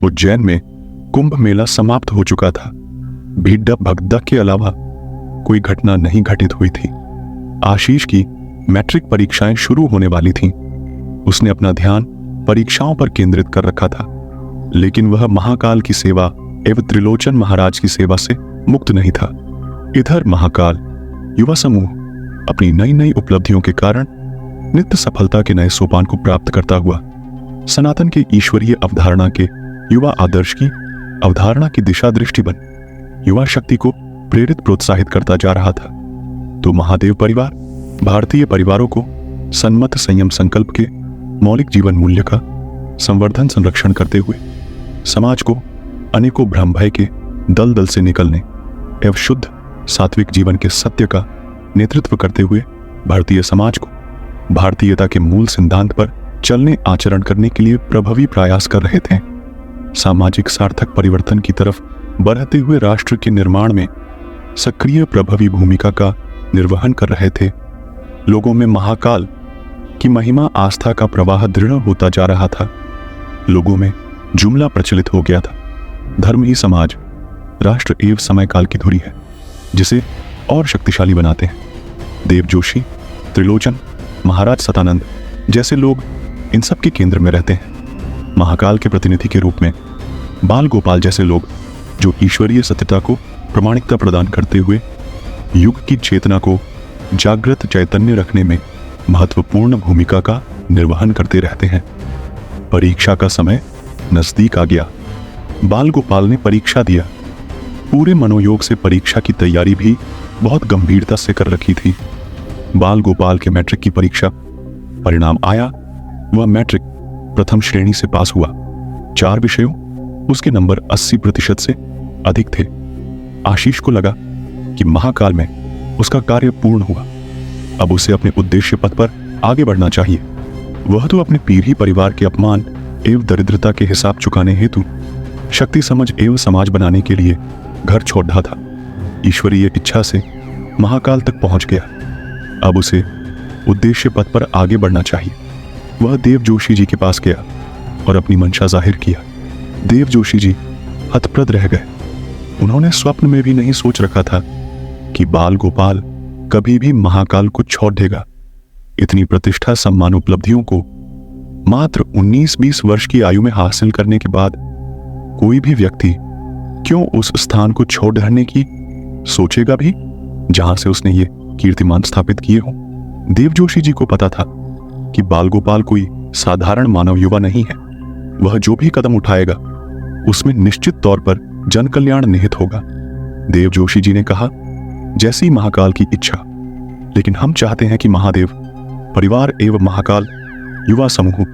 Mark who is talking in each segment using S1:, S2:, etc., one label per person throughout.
S1: उज्जैन में कुंभ मेला समाप्त हो चुका था। भीड़ भगदड़ के अलावा कोई घटना नहीं घटित हुई थी। आशीष की मैट्रिक परीक्षाएं शुरू होने वाली थीं। उसने अपना ध्यान परीक्षाओं पर केंद्रित कर रखा था, लेकिन वह महाकाल की सेवा एवं त्रिलोचन महाराज की सेवा से मुक्त नहीं था। इधर महाकाल युवा समूह अपनी नई नई उपलब्धियों के कारण नित्य सफलता के नए सोपान को प्राप्त करता हुआ सनातन के ईश्वरीय अवधारणा के युवा आदर्श की अवधारणा की दिशा दृष्टि बन युवा शक्ति को प्रेरित प्रोत्साहित करता जा रहा था। तो महादेव परिवार भारतीय परिवारों को सन्मत संयम संकल्प के मौलिक जीवन मूल्य का संवर्धन संरक्षण करते हुए समाज को अनेकों भ्रम भय के दलदल से निकलने एवं शुद्ध सात्विक जीवन के सत्य का नेतृत्व करते हुए भारतीय समाज को भारतीयता के मूल सिद्धांत पर चलने आचरण करने के लिए प्रभावी प्रयास कर रहे थे। सामाजिक सार्थक परिवर्तन की तरफ बढ़ते हुए राष्ट्र के निर्माण में सक्रिय प्रभावी भूमिका का निर्वहन कर रहे थे। लोगों में महाकाल की महिमा आस्था का प्रवाह दृढ़ होता जा रहा था। लोगों में जुमला प्रचलित हो गया था, धर्म ही समाज, राष्ट्र एवं समय काल की धुरी है जिसे और शक्तिशाली बनाते हैं। देव जोशी, त्रिलोचन, महाराज सतानंद जैसे लोग इन सब के केंद्र में रहते हैं। महाकाल के प्रतिनिधि के रूप में बाल गोपाल जैसे लोग जो ईश्वरीय सत्यता को प्रामाणिकता प्रदान करते हुए युग की चेतना को जागृत चैतन्य रखने में महत्वपूर्ण भूमिका का निर्वहन करते रहते हैं। परीक्षा का समय नजदीक आ गया। बाल गोपाल ने परीक्षा दिया। पूरे मनोयोग से परीक्षा की तैयारी भी बहुत गंभीरता से कर रखी थी। बाल गोपाल के मैट्रिक की परीक्षा परिणाम आया। वह मैट्रिक प्रथम श्रेणी से पास हुआ। 4 विषयों उसके नंबर 80% से अधिक थे। आशीष को लगा कि महाकाल में उसका कार्य पूर्ण हुआ। अब उसे अपने उद्देश्य पथ पर आगे बढ़ना चाहिए। वह तो अपने पीढ़ी परिवार के अपमान एवं दरिद्रता के हिसाब चुकाने हेतु शक्ति समझ एवं समाज बनाने के लिए घर छोड़ रहा था। ईश्वरीय इच्छा से महाकाल तक पहुंच गया। अब उसे उद्देश्य पथ पर आगे बढ़ना चाहिए। वह देव जोशी जी के पास गया और अपनी मंशा जाहिर किया। देव जोशी जी हतप्रद रह गए। उन्होंने स्वप्न में भी नहीं सोच रखा था कि बाल गोपाल कभी भी महाकाल को छोड़ देगा। इतनी प्रतिष्ठा सम्मान उपलब्धियों को मात्र 19-20 वर्ष की आयु में हासिल करने के बाद कोई भी व्यक्ति क्यों उस स्थान को छोड़ रहने की सोचेगा भी जहां से उसने ये कीर्तिमान स्थापित किए हों। देव जोशी जी को पता था कि बाल गोपाल कोई साधारण मानव युवा नहीं है। वह जो भी कदम उठाएगा उसमें निश्चित तौर पर जन कल्याण निहित होगा। देव जोशी जी ने कहा, जैसी महाकाल की इच्छा, लेकिन हम चाहते हैं कि महादेव परिवार एवं महाकाल युवा समूह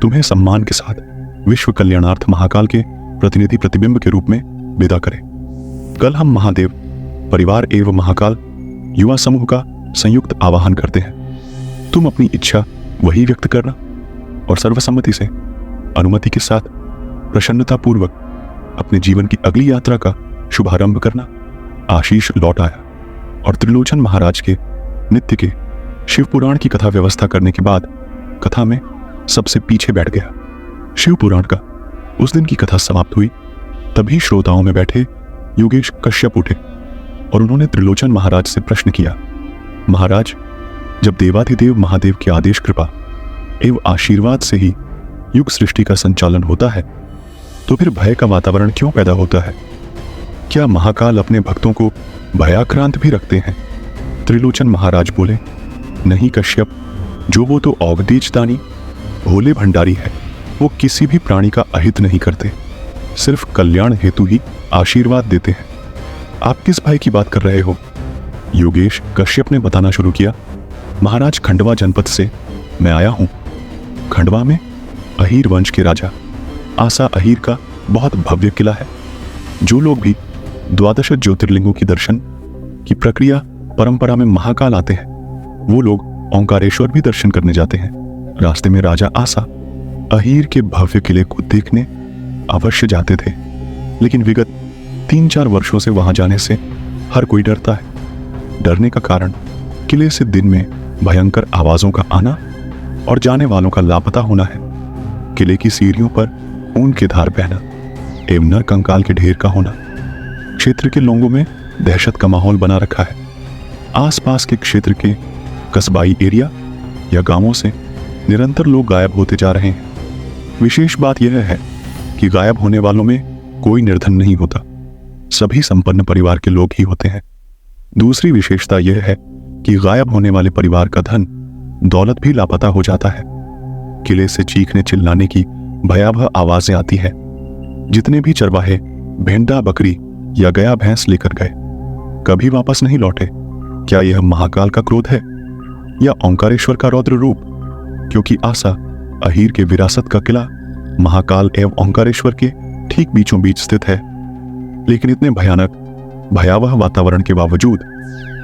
S1: तुम्हें सम्मान के साथ विश्व कल्याणार्थ महाकाल के प्रतिनिधि प्रतिबिंब के रूप में विदा करें। कल हम महादेव परिवार एवं महाकाल युवा समूह का संयुक्त आवाहन करते हैं। तुम अपनी इच्छा वही व्यक्त करना और सर्वसम्मति से अनुमति के साथ प्रसन्नता पूर्वक अपने जीवन की अगली यात्रा का शुभारंभ करना। आशीष लौट आया और त्रिलोचन महाराज के नित्य के शिव पुराण की कथा व्यवस्था करने के बाद कथा में सबसे पीछे बैठ गया। शिव पुराण का उस दिन की कथा समाप्त हुई। तभी श्रोताओं में बैठे योगेश कश्यप उठे और उन्होंने त्रिलोचन महाराज से प्रश्न किया, महाराज, जब देवाधिदेव महादेव के आदेश कृपा एवं आशीर्वाद से ही युग सृष्टि का संचालन होता है तो फिर भय का वातावरण क्यों पैदा होता है? क्या महाकाल अपने भक्तों को भयाक्रांत भी रखते हैं? त्रिलोचन महाराज बोले, नहीं कश्यप, जो वो तो औगदीचदानी भोले भंडारी है। वो किसी भी प्राणी का अहित नहीं करते, सिर्फ कल्याण हेतु ही आशीर्वाद देते हैं। आप किस भय की बात कर रहे हो? योगेश कश्यप ने बताना शुरू किया, महाराज, खंडवा जनपद से मैं आया हूं। खंडवा में अहीर वंश के राजा आसा अहीर का बहुत भव्य किला है। जो लोग भी 12 ज्योतिर्लिंगों की दर्शन की प्रक्रिया परंपरा में महाकाल आते हैं, वो लोग ओंकारेश्वर भी दर्शन करने जाते हैं। रास्ते में राजा आसा अहीर के भव्य किले को देखने अवश्य जाते थे, लेकिन विगत 3-4 वर्षों से वहां जाने से हर कोई डरता है। डरने का कारण किले से दिन में भयंकर आवाजों का आना और जाने वालों का लापता होना है। किले की सीढ़ियों पर खून की धार बहना, एवं नर कंकाल के ढेर का होना क्षेत्र के लोगों में दहशत का माहौल बना रखा है। आसपास के क्षेत्र के कस्बाई एरिया या गांवों से निरंतर लोग गायब होते जा रहे हैं। विशेष बात यह है कि गायब होने वालों में कोई निर्धन नहीं होता, सभी संपन्न परिवार के लोग ही होते हैं। दूसरी विशेषता यह है कि गायब होने वाले परिवार का धन दौलत भी लापता हो जाता है। किले से चीखने चिल्लाने की भयावह आवाजें आती है। जितने भी चरवाहे भेंड़ा बकरी या गया भैंस लेकर गए कभी वापस नहीं लौटे। क्या यह महाकाल का क्रोध है या ओंकारेश्वर का रौद्र रूप? क्योंकि आसा अहीर के विरासत का किला महाकाल एवं ओंकारेश्वर के ठीक बीचों बीच स्थित है। लेकिन इतने भयानक भयावह वातावरण के बावजूद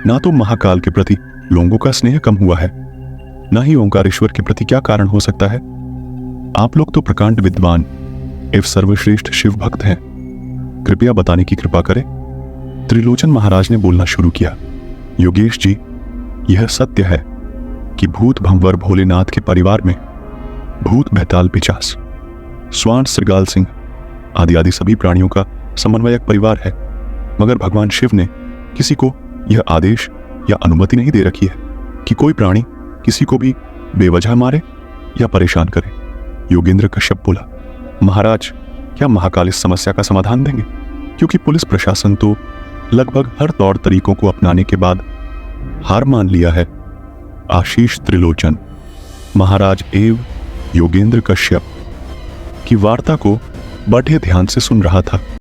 S1: ना तो महाकाल के प्रति लोगों का स्नेह कम हुआ है, ना ही ओंकारेश्वर के प्रति क्या कारण हो सकता है। आप लोग तो प्रकांड विद्वान एवं सर्वश्रेष्ठ शिव भक्त हैं, कृपया बताने की कृपा करें। त्रिलोचन महाराज ने बोलना शुरू किया। योगेश जी, यह सत्य है कि भूत भंवर भोलेनाथ के परिवार में भूत बैताल पिचास स्वान श्रृगाल सिंह आदि सभी प्राणियों का समन्वयक परिवार है, मगर भगवान शिव ने किसी को यह आदेश या अनुमति नहीं दे रखी है कि कोई प्राणी किसी को भी बेवजह मारे या परेशान करे। योगेंद्र कश्यप बोला, महाराज, क्या महाकाल इस समस्या का समाधान देंगे? क्योंकि पुलिस प्रशासन तो लगभग हर तौर तरीकों को अपनाने के बाद हार मान लिया है। आशीष त्रिलोचन महाराज एवं योगेंद्र कश्यप की वार्ता को बड़े ध्यान से सुन रहा था।